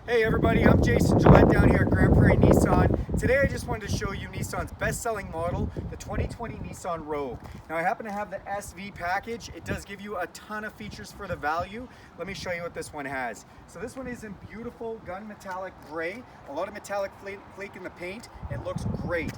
Hey everybody, I'm Jason Gillett down here at Grand Prairie Nissan. Today I just wanted to show you Nissan's best-selling model, the 2020 Nissan Rogue. Now I happen to have the SV package. It does give you a ton of features for the value. Let me show you what this one has. So this one is in beautiful gun metallic gray, a lot of metallic flake in the paint. It looks great.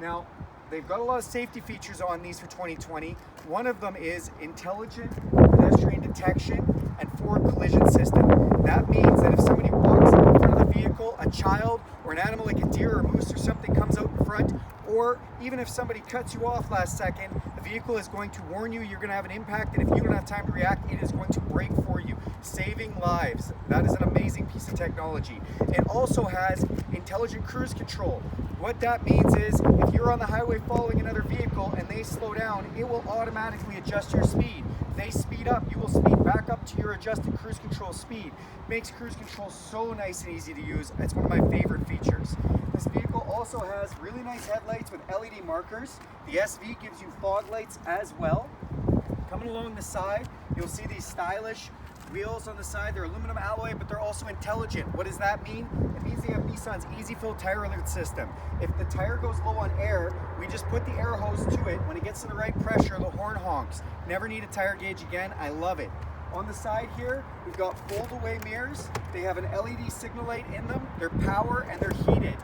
Now, they've got a lot of safety features on these for 2020. One of them is intelligent pedestrian detection and forward collision system. That means that if somebody walks in front of the vehicle, a child or an animal like a deer or a moose or something comes out in front, or even if somebody cuts you off last second, the vehicle is going to warn you you're going to have an impact, and if you don't have time to react, it is going to brake for you, saving lives. That is an amazing piece of technology. It also has intelligent cruise control. What that means is if you're on the highway following another vehicle and they slow down, it will automatically adjust your speed. If they speed up, you will speed back up to your adjusted cruise control speed. Makes cruise control so nice and easy to use. It's one of my favorite features. This vehicle also has really nice headlights with LED markers. The SV gives you fog lights as well. Coming along the side, you'll see these stylish wheels on the side. They're aluminum alloy, but they're also intelligent. What does that mean? It means they have Nissan's easy fill tire alert system. If the tire goes low on air, we just put the air hose to it. When it gets to the right pressure, the horn honks. Never need a tire gauge again. I love it. On the side here, we've got fold-away mirrors. They have an LED signal light in them. They're power and they're heated.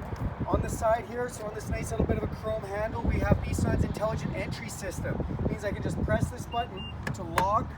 On the side here, so on this nice little bit of a chrome handle, we have Nissan's intelligent entry system. It means I can just press this button to lock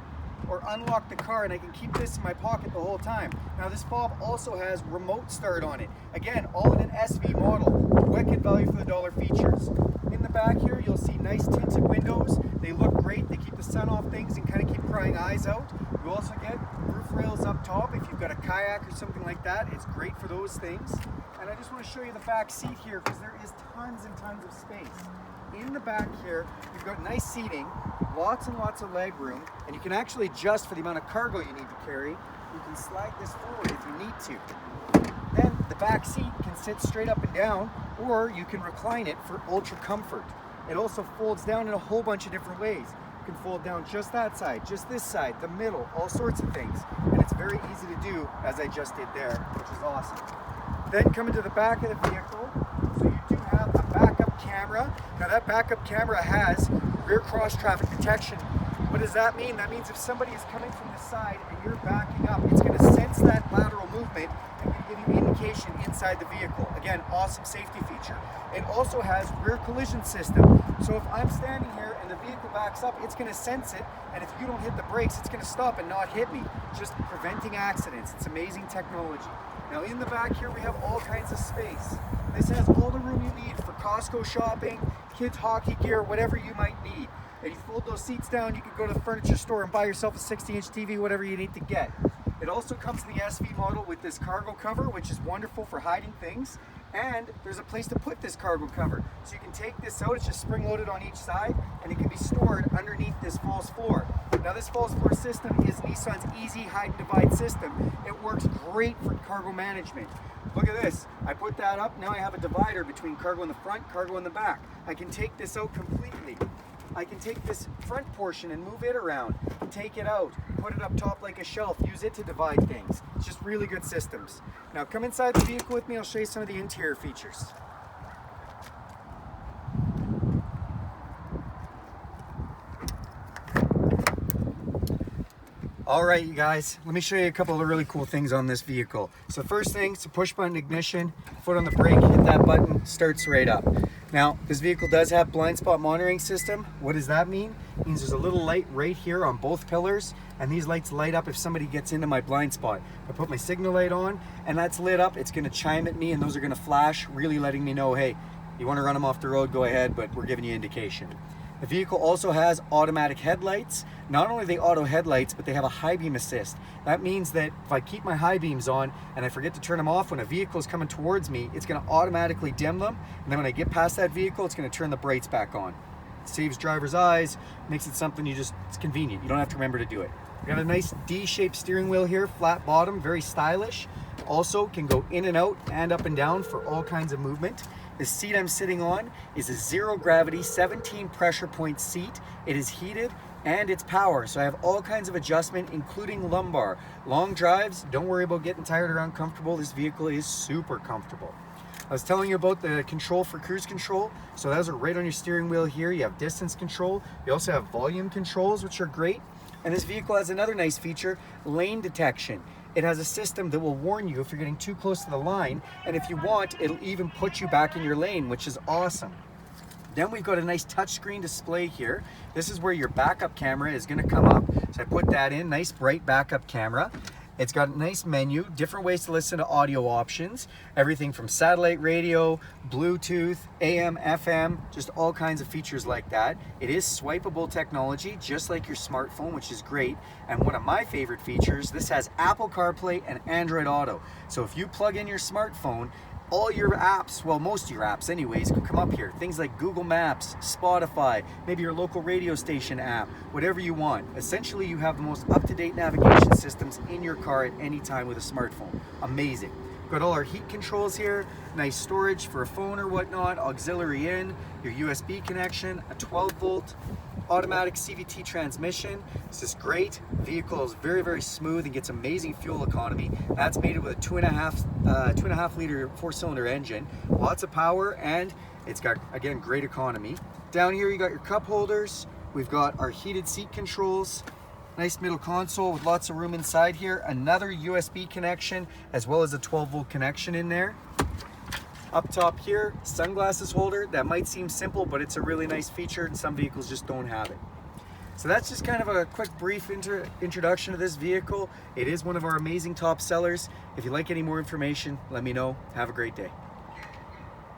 or unlock the car, and I can keep this in my pocket the whole time. Now this fob also has remote start on it. Again, all in an SV model. Wicked value for the dollar features. In the back here, you'll see nice tinted windows. They look great. They keep the sun off things and kind of keep prying eyes out. You also get roof rails up top. If you've got a kayak or something like that, it's great for those things. And I just want to show you the back seat here because there is tons and tons of space. In the back here, you've got nice seating, lots and lots of leg room, and you can actually adjust for the amount of cargo you need to carry. You can slide this forward if you need to. Then the back seat can sit straight up and down, or you can recline it for ultra comfort. It also folds down in a whole bunch of different ways. You can fold down just that side, just this side, the middle, all sorts of things. And it's very easy to do, as I just did there, which is awesome. Then coming to the back of the vehicle, so you do have a backup camera. Now that backup camera has rear cross traffic detection. What does that mean? That means if somebody is coming from the side and you're backing up, it's going to sense that lateral movement and give you indication inside the vehicle. Again, awesome safety feature. It also has rear collision system. So if I'm standing here and the vehicle backs up, it's going to sense it, and if you don't hit the brakes, it's going to stop and not hit me, just preventing accidents. It's amazing technology. Now in the back here, we have all kinds of space. This has all the room you need for Costco shopping, kids hockey gear, whatever you might need. If you fold those seats down, you can go to the furniture store and buy yourself a 60-inch TV, whatever you need to get. It also comes in the SV model with this cargo cover, which is wonderful for hiding things. And there's a place to put this cargo cover. So you can take this out, it's just spring-loaded on each side, and it can be stored underneath this false floor. Now this false floor system is Nissan's easy hide and divide system. It works great for cargo management. Look at this, I put that up, now I have a divider between cargo in the front, cargo in the back. I can take this out completely. I can take this front portion and move it around, take it out, put it up top like a shelf, use it to divide things. It's just really good systems. Now come inside the vehicle with me, I'll show you some of the interior features. All right, you guys, let me show you a couple of really cool things on this vehicle. So first thing, it's a push button ignition, foot on the brake, hit that button, starts right up. Now, this vehicle does have blind spot monitoring system. What does that mean? It means there's a little light right here on both pillars, and these lights light up if somebody gets into my blind spot. I put my signal light on, and that's lit up. It's gonna chime at me, and those are gonna flash, really letting me know, hey, you wanna run them off the road, go ahead, but we're giving you indication. The vehicle also has automatic headlights. Not only are they auto headlights, but they have a high beam assist. That means that if I keep my high beams on and I forget to turn them off when a vehicle is coming towards me, it's gonna automatically dim them. And then when I get past that vehicle, it's gonna turn the brights back on. It saves driver's eyes, makes it something it's convenient. You don't have to remember to do it. We got a nice D-shaped steering wheel here, flat bottom, very stylish. Also can go in and out and up and down for all kinds of movement. The seat I'm sitting on is a zero gravity 17 pressure point seat. It is heated, and its power. So I have all kinds of adjustment, including lumbar. Long drives, don't worry about getting tired or uncomfortable. This vehicle is super comfortable. I was telling you about the control for cruise control. So those are right on your steering wheel here. You have distance control. You also have volume controls, which are great. And this vehicle has another nice feature, lane detection. It has a system that will warn you if you're getting too close to the line, and if you want, it'll even put you back in your lane, which is awesome. Then we've got a nice touchscreen display here. This is where your backup camera is gonna come up. So I put that in, nice bright backup camera. It's got a nice menu, different ways to listen to audio options, everything from satellite radio, Bluetooth, AM, FM, just all kinds of features like that. It is swipeable technology, just like your smartphone, which is great. And one of my favorite features, this has Apple CarPlay and Android Auto. So if you plug in your smartphone, all your apps, well, most of your apps anyways, can come up here. Things like Google Maps, Spotify, maybe your local radio station app, whatever you want. Essentially, you have the most up-to-date navigation systems in your car at any time with a smartphone. Amazing. Got all our heat controls here, nice storage for a phone or whatnot, auxiliary in, your USB connection, a 12-volt automatic CVT transmission. This is great. Vehicle is very, very smooth and gets amazing fuel economy. That's made it with a 2.5 liter 4-cylinder engine. Lots of power, and it's got, again, great economy. Down here you got your cup holders. We've got our heated seat controls. Nice middle console with lots of room inside here. Another USB connection as well as a 12-volt connection in there. Up top here, sunglasses holder. That might seem simple, but it's a really nice feature, and some vehicles just don't have it. So that's just kind of a quick brief introduction to this vehicle. It is one of our amazing top sellers. If you'd like any more information, let me know. Have a great day.